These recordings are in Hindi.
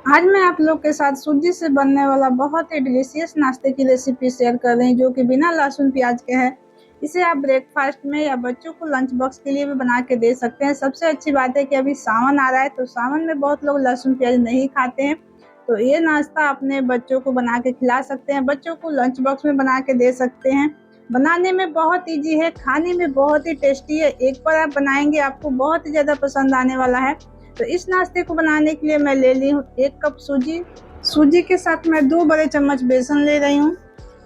आज मैं आप लोग के साथ सूजी से बनने वाला बहुत ही डिलीशियस नाश्ते की रेसिपी शेयर कर रही हूँ, जो कि बिना लहसुन प्याज के है। इसे आप ब्रेकफास्ट में या बच्चों को लंच बॉक्स के लिए भी बना के दे सकते हैं। सबसे अच्छी बात है कि अभी सावन आ रहा है, तो सावन में बहुत लोग लहसुन प्याज नहीं खाते हैं, तो ये नाश्ता अपने बच्चों को बना के खिला सकते हैं। बच्चों को लंच बॉक्स में बना के दे सकते हैं। बनाने में बहुत ईजी है, खाने में बहुत ही टेस्टी है। एक बार आप बनाएंगे आपको बहुत ही ज़्यादा पसंद आने वाला है। तो इस नाश्ते को बनाने के लिए मैं ले ली हूँ 1 कप सूजी। सूजी के साथ मैं 2 बड़े चम्मच बेसन ले रही हूँ।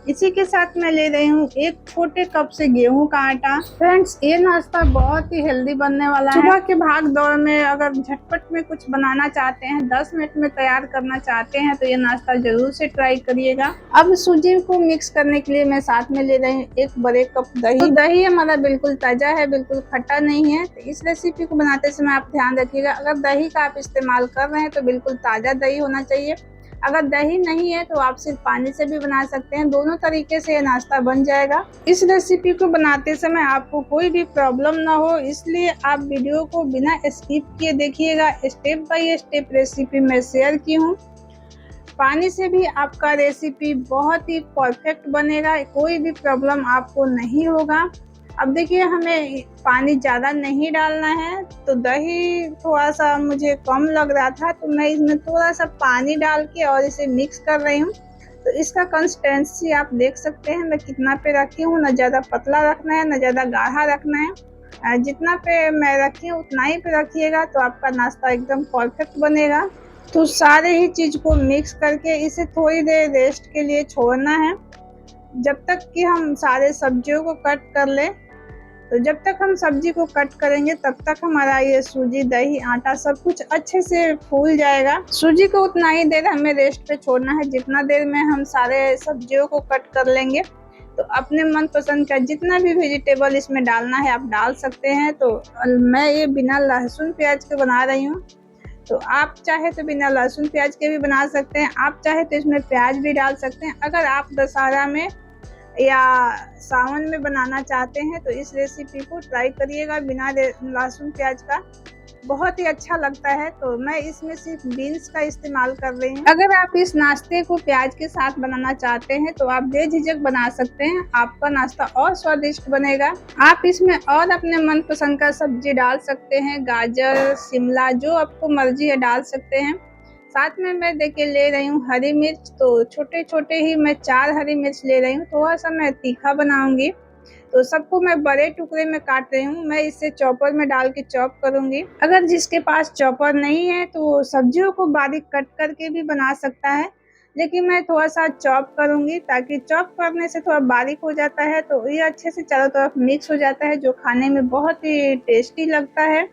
इसी के साथ मैं ले रही हूँ 1 छोटे कप से गेहूं का आटा। फ्रेंड्स, ये नाश्ता बहुत ही हेल्दी बनने वाला है। सुबह के भाग दौड़ में अगर झटपट में कुछ बनाना चाहते हैं, 10 मिनट में तैयार करना चाहते हैं, तो ये नाश्ता जरूर से ट्राई करिएगा। अब सूजी को मिक्स करने के लिए मैं साथ में ले रही हूँ 1 बड़े कप दही। तो दही हमारा बिल्कुल ताजा है, बिल्कुल खट्टा नहीं है। तो इस रेसिपी को बनाते समय आप ध्यान रखिएगा, अगर दही का आप इस्तेमाल कर रहे हैं तो बिल्कुल ताजा दही होना चाहिए। अगर दही नहीं है तो आप सिर्फ पानी से भी बना सकते हैं। दोनों तरीके से ये नाश्ता बन जाएगा। इस रेसिपी को बनाते समय आपको कोई भी प्रॉब्लम ना हो, इसलिए आप वीडियो को बिना स्किप किए देखिएगा। स्टेप बाय स्टेप रेसिपी मैं शेयर की हूँ। पानी से भी आपका रेसिपी बहुत ही परफेक्ट बनेगा, कोई भी प्रॉब्लम आपको नहीं होगा। अब देखिए, हमें पानी ज़्यादा नहीं डालना है, तो दही थोड़ा सा मुझे कम लग रहा था, तो मैं इसमें थोड़ा सा पानी डाल के और इसे मिक्स कर रही हूँ। तो इसका कंसिस्टेंसी आप देख सकते हैं मैं कितना पे रखी हूँ। न ज़्यादा पतला रखना है, न ज़्यादा गाढ़ा रखना है। जितना पे मैं रखी हूँ उतना ही पे रखिएगा, तो आपका नाश्ता एकदम परफेक्ट बनेगा। तो सारे ही चीज़ को मिक्स करके इसे थोड़ी देर रेस्ट के लिए छोड़ना है, जब तक कि हम सारे सब्जियों को कट कर लें। तो जब तक हम सब्जी को कट करेंगे तब तक हमारा ये सूजी, दही, आटा सब कुछ अच्छे से फूल जाएगा। सूजी को उतना ही देर हमें रेस्ट पे छोड़ना है जितना देर में हम सारे सब्जियों को कट कर लेंगे। तो अपने मनपसंद का जितना भी वेजिटेबल इसमें डालना है आप डाल सकते हैं। तो मैं ये बिना लहसुन प्याज के बना रही हूँ, तो आप चाहे तो बिना लहसुन प्याज के भी बना सकते हैं। आप चाहे तो इसमें प्याज भी डाल सकते हैं। अगर आप दशहरा में या सावन में बनाना चाहते हैं तो इस रेसिपी को ट्राई करिएगा बिना लहसुन प्याज का, बहुत ही अच्छा लगता है। तो मैं इसमें सिर्फ बीन्स का इस्तेमाल कर रही हूँ। अगर आप इस नाश्ते को प्याज के साथ बनाना चाहते हैं तो आप बेझिझक बना सकते हैं, आपका नाश्ता और स्वादिष्ट बनेगा। आप इसमें और अपने मनपसंद का सब्जी डाल सकते हैं, गाजर, शिमला, जो आपको मर्जी है डाल सकते हैं। साथ में मैं देखिए ले रही हूँ हरी मिर्च, तो छोटे छोटे ही मैं 4 हरी मिर्च ले रही हूँ। थोड़ा सा मैं तीखा बनाऊंगी, तो सबको मैं बड़े टुकड़े में काट रही हूँ। मैं इसे चॉपर में डाल के चॉप करूंगी। अगर जिसके पास चॉपर नहीं है तो सब्जियों को बारीक कट करके भी बना सकता है, लेकिन मैं थोड़ा सा चॉप करूंगी, ताकि चॉप करने से थोड़ा बारीक हो जाता है, तो ये अच्छे से चारों तरफ मिक्स हो जाता है, जो खाने में बहुत ही टेस्टी लगता है।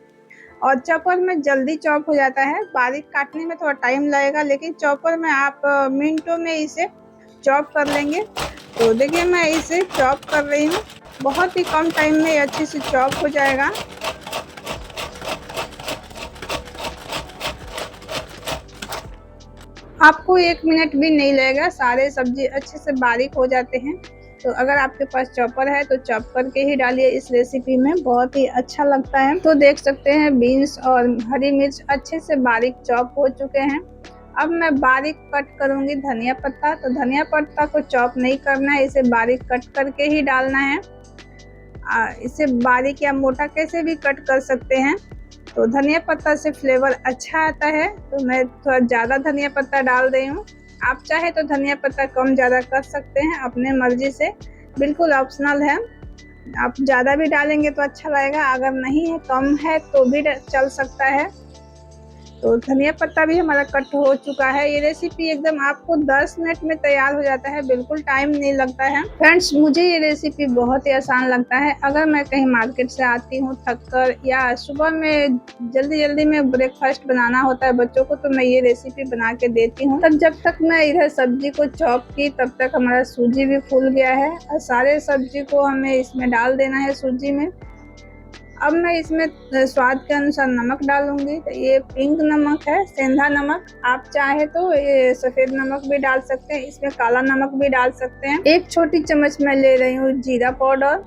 और चॉपर में जल्दी चॉप हो जाता है, बारीक काटने में थोड़ा टाइम लगेगा, लेकिन चॉपर में आप मिनटों में इसे चॉप कर लेंगे। तो देखिए मैं इसे चॉप कर रही हूँ, बहुत ही कम टाइम में अच्छे से चॉप हो जाएगा। आपको 1 मिनट भी नहीं लगेगा, सारे सब्जी अच्छे से बारीक हो जाते हैं। तो अगर आपके पास चॉपर है तो चॉप करके ही डालिए, इस रेसिपी में बहुत ही अच्छा लगता है। तो देख सकते हैं बीन्स और हरी मिर्च अच्छे से बारीक चॉप हो चुके हैं। अब मैं बारीक कट करूंगी धनिया पत्ता। तो धनिया पत्ता को चॉप नहीं करना है, इसे बारीक कट करके ही डालना है। इसे बारीक या मोटा कैसे भी कट कर सकते हैं। तो धनिया पत्ता से फ्लेवर अच्छा आता है, तो मैं थोड़ा ज़्यादा धनिया पत्ता डाल रही हूँ। आप चाहे तो धनिया पत्ता कम ज़्यादा कर सकते हैं, अपने मर्जी से, बिल्कुल ऑप्शनल है। आप ज़्यादा भी डालेंगे तो अच्छा लगेगा, अगर नहीं है, कम है तो भी चल सकता है। तो धनिया पत्ता भी हमारा कट हो चुका है। ये रेसिपी एकदम आपको 10 मिनट में तैयार हो जाता है, बिल्कुल टाइम नहीं लगता है। फ्रेंड्स, मुझे ये रेसिपी बहुत ही आसान लगता है। अगर मैं कहीं मार्केट से आती हूँ थक कर, या सुबह में जल्दी जल्दी में ब्रेकफास्ट बनाना होता है बच्चों को, तो मैं ये रेसिपी बना के देती हूँ। तब जब तक मैं इधर सब्जी को चॉप की तब तक हमारा सूजी भी फूल गया है, और सारे सब्जी को हमें इसमें डाल देना है सूजी में। अब मैं इसमें स्वाद के अनुसार नमक डालूंगी। तो ये पिंक नमक है, सेंधा नमक। आप चाहे तो ये सफेद नमक भी डाल सकते हैं, इसमें काला नमक भी डाल सकते हैं। 1 छोटी चम्मच मैं ले रही हूँ जीरा पाउडर।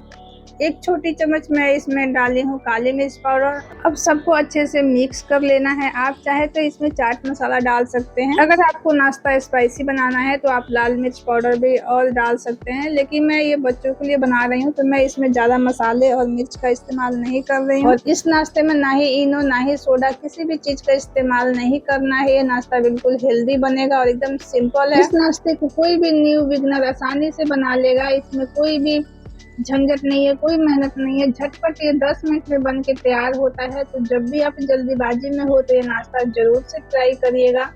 1 छोटी चम्मच मैं इसमें डाली हूँ काली मिर्च पाउडर। अब सबको अच्छे से मिक्स कर लेना है। आप चाहे तो इसमें चाट मसाला डाल सकते हैं। अगर आपको नाश्ता स्पाइसी बनाना है तो आप लाल मिर्च पाउडर भी और डाल सकते हैं, लेकिन मैं ये बच्चों के लिए बना रही हूँ तो मैं इसमें ज़्यादा मसाले और मिर्च का इस्तेमाल नहीं कर रही हूँ। और इस नाश्ते में ना ही इनो ना ही सोडा किसी भी चीज़ का इस्तेमाल नहीं करना है। ये नाश्ता बिल्कुल हेल्दी बनेगा और एकदम सिंपल है। इस नाश्ते को कोई भी न्यू बिगनर आसानी से बना लेगा। इसमें कोई भी झंझट नहीं है, कोई मेहनत नहीं है, झटपट ये 10 मिनट में बन के तैयार होता है। तो जब भी आप जल्दीबाजी में हो तो ये नाश्ता जरूर से ट्राई करिएगा।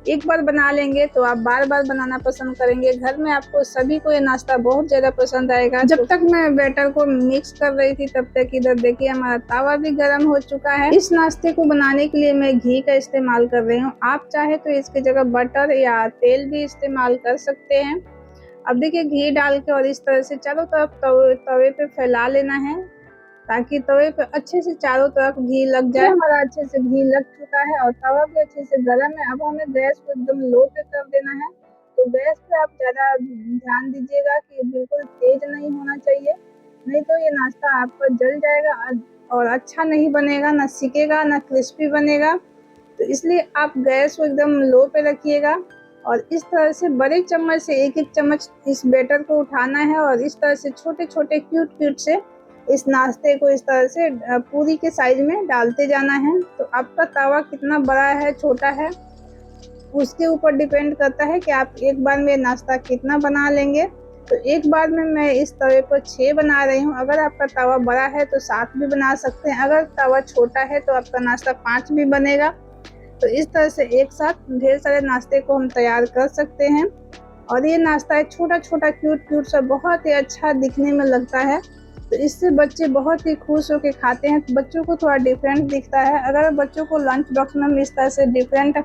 एक बार बना लेंगे तो आप बार बार बनाना पसंद करेंगे। घर में आपको सभी को ये नाश्ता बहुत ज़्यादा पसंद आएगा। जब तक मैं बैटर को मिक्स कर रही थी तब तक इधर देखिए हमारा तावा भी गर्म हो चुका है। इस नाश्ते को बनाने के लिए मैं घी का इस्तेमाल कर रही हूँ। आप चाहे तो इसकी जगह बटर या तेल भी इस्तेमाल कर सकते हैं। अब देखिए घी डाल के और इस तरह से चारों तरफ तवे पे फैला लेना है ताकि तवे पे अच्छे से चारों तरफ घी लग जाए। हमारा अच्छे से घी लग चुका है और तवा भी अच्छे से गर्म है। अब हमें गैस को एकदम लो पे कर देना है। तो गैस पे आप ज़्यादा ध्यान दीजिएगा कि बिल्कुल तेज नहीं होना चाहिए, नहीं तो ये नाश्ता आपका जल जाएगा और अच्छा नहीं बनेगा, ना सिकेगा ना क्रिस्पी बनेगा। तो इसलिए आप गैस को एकदम लो पे रखिएगा और इस तरह से बड़े चम्मच से एक एक चम्मच इस बैटर को उठाना है और इस तरह से छोटे छोटे क्यूट से इस नाश्ते को इस तरह से पूरी के साइज में डालते जाना है। तो आपका तवा कितना बड़ा है छोटा है उसके ऊपर डिपेंड करता है कि आप एक बार में नाश्ता कितना बना लेंगे। तो एक बार में मैं इस तवे पर 6 बना रही हूँ। अगर आपका तवा बड़ा है तो 7 भी बना सकते हैं। अगर तवा छोटा है तो आपका नाश्ता 5 भी बनेगा। तो इस तरह से एक साथ ढेर सारे नाश्ते को हम तैयार कर सकते हैं। और ये नाश्ता है छोटा छोटा क्यूट सा, बहुत ही अच्छा दिखने में लगता है। तो इससे बच्चे बहुत ही खुश होकर खाते हैं। तो बच्चों को थोड़ा डिफरेंट दिखता है। अगर बच्चों को लंच बॉक्स में हम इस तरह से डिफरेंट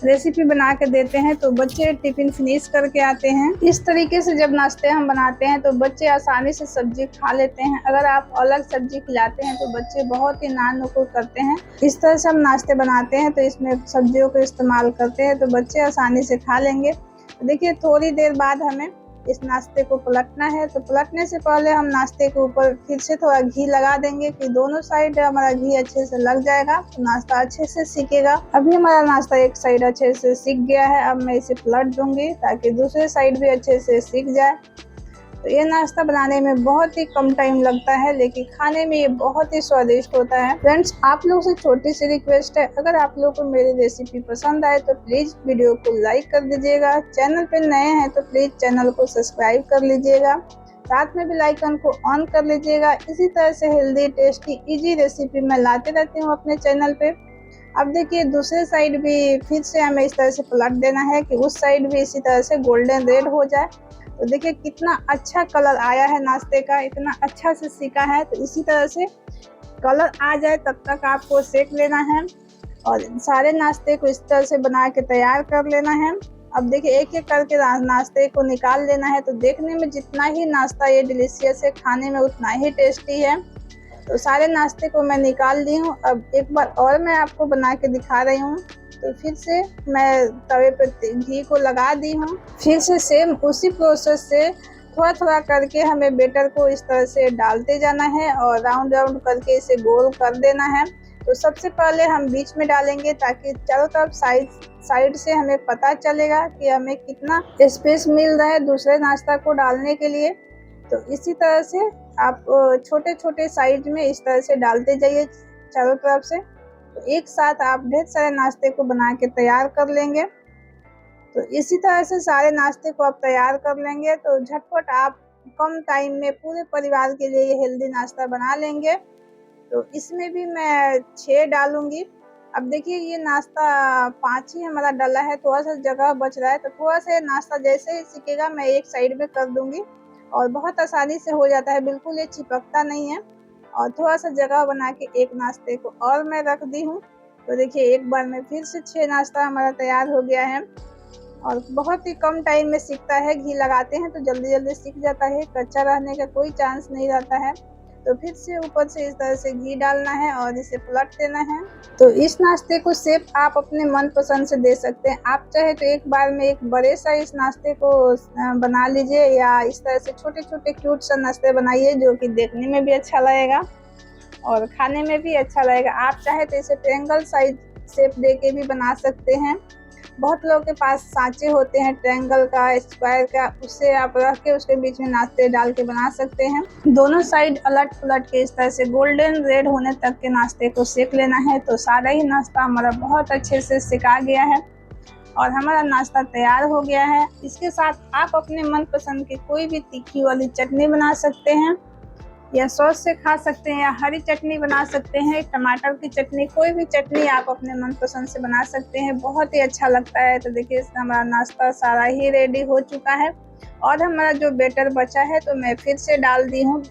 रेसिपी बना के देते हैं तो बच्चे टिफिन फिनिश करके आते हैं। इस तरीके से जब नाश्ते हम बनाते हैं तो बच्चे आसानी से सब्जी खा लेते हैं। अगर आप अलग सब्जी खिलाते हैं तो बच्चे बहुत ही नानुकुर करते हैं। इस तरह से हम नाश्ते बनाते हैं तो इसमें सब्जियों को इस्तेमाल करते हैं तो बच्चे आसानी से खा लेंगे। देखिए थोड़ी देर बाद हमें इस नाश्ते को पलटना है। तो पलटने से पहले हम नाश्ते के ऊपर फिर से थोड़ा घी लगा देंगे कि दोनों साइड हमारा घी अच्छे से लग जाएगा तो नाश्ता अच्छे से सिकेगा। अभी हमारा नाश्ता एक साइड अच्छे से सिक गया है। अब मैं इसे पलट दूंगी ताकि दूसरे साइड भी अच्छे से सिक जाए। तो ये नाश्ता बनाने में बहुत ही कम टाइम लगता है लेकिन खाने में ये बहुत ही स्वादिष्ट होता है। फ्रेंड्स आप लोग से छोटी सी रिक्वेस्ट है, अगर आप लोग को मेरी रेसिपी पसंद आए तो प्लीज वीडियो को लाइक कर दीजिएगा। चैनल पे नए हैं तो प्लीज चैनल को सब्सक्राइब कर लीजिएगा, साथ में बेल आइकन को ऑन कर लीजिएगा। इसी तरह से हेल्दी टेस्टी इजी रेसिपी मैं लाते रहती हूँ अपने चैनल पे। अब देखिए दूसरे साइड भी फिर से हमें इस तरह से पलट देना है कि उस साइड भी इसी तरह से गोल्डन रेड हो जाए। तो देखिए कितना अच्छा कलर आया है नाश्ते का, इतना अच्छा से सिका है। तो इसी तरह से कलर आ जाए तब तक आपको सेक लेना है और सारे नाश्ते को इस तरह से बना के तैयार कर लेना है। अब देखिए एक एक करके नाश्ते को निकाल लेना है। तो देखने में जितना ही नाश्ता ये डिलीशियस है, खाने में उतना ही टेस्टी है। तो सारे नाश्ते को मैं निकाल ली हूँ। अब एक बार और मैं आपको बना के दिखा रही हूँ। तो फिर से मैं तवे पर घी को लगा दी हूँ। फिर से सेम उसी प्रोसेस से थोड़ा थोड़ा करके हमें बैटर को इस तरह से डालते जाना है और राउंड राउंड करके इसे गोल कर देना है। तो सबसे पहले हम बीच में डालेंगे ताकि चारों तरफ साइड से हमें पता चलेगा कि हमें कितना स्पेस मिल रहा है दूसरे नाश्ता को डालने के लिए। तो इसी तरह से आप छोटे छोटे साइज में इस तरह से डालते जाइए चारों तरफ से। तो एक साथ आप ढेर सारे नाश्ते को बना के तैयार कर लेंगे। तो इसी तरह से सारे नाश्ते को आप तैयार कर लेंगे तो झटपट आप कम टाइम में पूरे परिवार के लिए ये हेल्दी नाश्ता बना लेंगे। तो इसमें भी मैं 6 डालूंगी। अब देखिए ये नाश्ता 5 ही हमारा डाला है, थोड़ा सा जगह बच रहा है। तो थोड़ा सा नाश्ता जैसे ही सिकेगा मैं एक साइड में कर दूंगी और बहुत आसानी से हो जाता है, बिल्कुल ये चिपकता नहीं है। और थोड़ा सा जगह बना के एक नाश्ते को और मैं रख दी हूँ। तो देखिए एक बार में फिर से 6 नाश्ता हमारा तैयार हो गया है और बहुत ही कम टाइम में सिकता है। घी लगाते हैं तो जल्दी जल्दी सिक जाता है, कच्चा रहने का कोई चांस नहीं रहता है। तो फिर से ऊपर से इस तरह से घी डालना है और इसे पलट देना है। तो इस नाश्ते को शेप आप अपने मनपसंद से दे सकते हैं। आप चाहे तो एक बार में एक बड़े सा इस नाश्ते को बना लीजिए, या इस तरह से छोटे छोटे क्यूट सा नाश्ते बनाइए जो कि देखने में भी अच्छा लगेगा और खाने में भी अच्छा लगेगा। आप चाहे तो इसे ट्रायंगल साइज शेप दे के भी बना सकते हैं। बहुत लोगों के पास सांचे होते हैं ट्रायंगल का, स्क्वायर का, उससे आप रख के उसके बीच में नाश्ते डाल के बना सकते हैं। दोनों साइड अलट पलट के इस तरह से गोल्डन रेड होने तक के नाश्ते को सेक लेना है। तो सारा ही नाश्ता हमारा बहुत अच्छे से सिका गया है और हमारा नाश्ता तैयार हो गया है। इसके साथ आप अपने मनपसंद की कोई भी तीखी वाली चटनी बना सकते हैं, या सॉस से खा सकते हैं, या हरी चटनी बना सकते हैं, टमाटर की चटनी, कोई भी चटनी आप अपने मनपसंद से बना सकते हैं। बहुत ही अच्छा लगता है। तो देखिए हमारा नाश्ता सारा ही रेडी हो चुका है और हमारा जो बैटर बचा है तो मैं फिर से डाल दी हूँ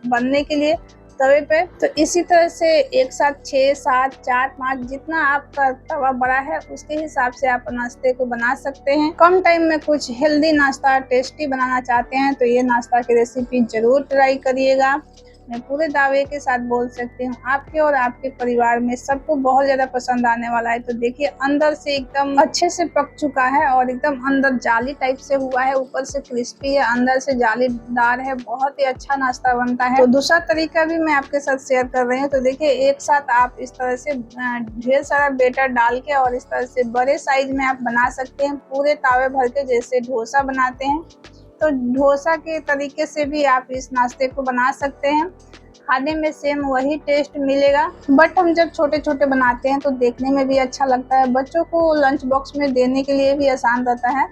बनने के लिए तवे पे। तो इसी तरह से एक साथ 6, 7, 4, 5 जितना आपका तवा बड़ा है उसके हिसाब से आप नाश्ते को बना सकते हैं। कम टाइम में कुछ हेल्दी नाश्ता टेस्टी बनाना चाहते हैं तो ये नाश्ता की रेसिपी जरूर ट्राई करिएगा। मैं पूरे दावे के साथ बोल सकती हूँ आपके और आपके परिवार में सबको बहुत ज़्यादा पसंद आने वाला है। तो देखिए अंदर से एकदम अच्छे से पक चुका है और एकदम अंदर जाली टाइप से हुआ है, ऊपर से क्रिस्पी है, अंदर से जालीदार है। बहुत ही अच्छा नाश्ता बनता है। तो दूसरा तरीका भी मैं आपके साथ शेयर कर रही हूँ। तो देखिए एक साथ आप इस तरह से ढेर सारा बैटर डाल के और इस तरह से बड़े साइज में आप बना सकते हैं, पूरे तावे भर के, जैसे डोसा बनाते हैं। तो डोसा के तरीके से भी आप इस नाश्ते को बना सकते हैं। खाने में सेम वही टेस्ट मिलेगा, बट हम जब छोटे छोटे बनाते हैं तो देखने में भी अच्छा लगता है। बच्चों को लंच बॉक्स में देने के लिए भी आसान रहता है।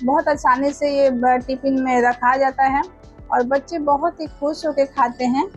बहुत आसानी से ये टिफिन में रखा जाता है और बच्चे बहुत ही खुश होकर खाते हैं।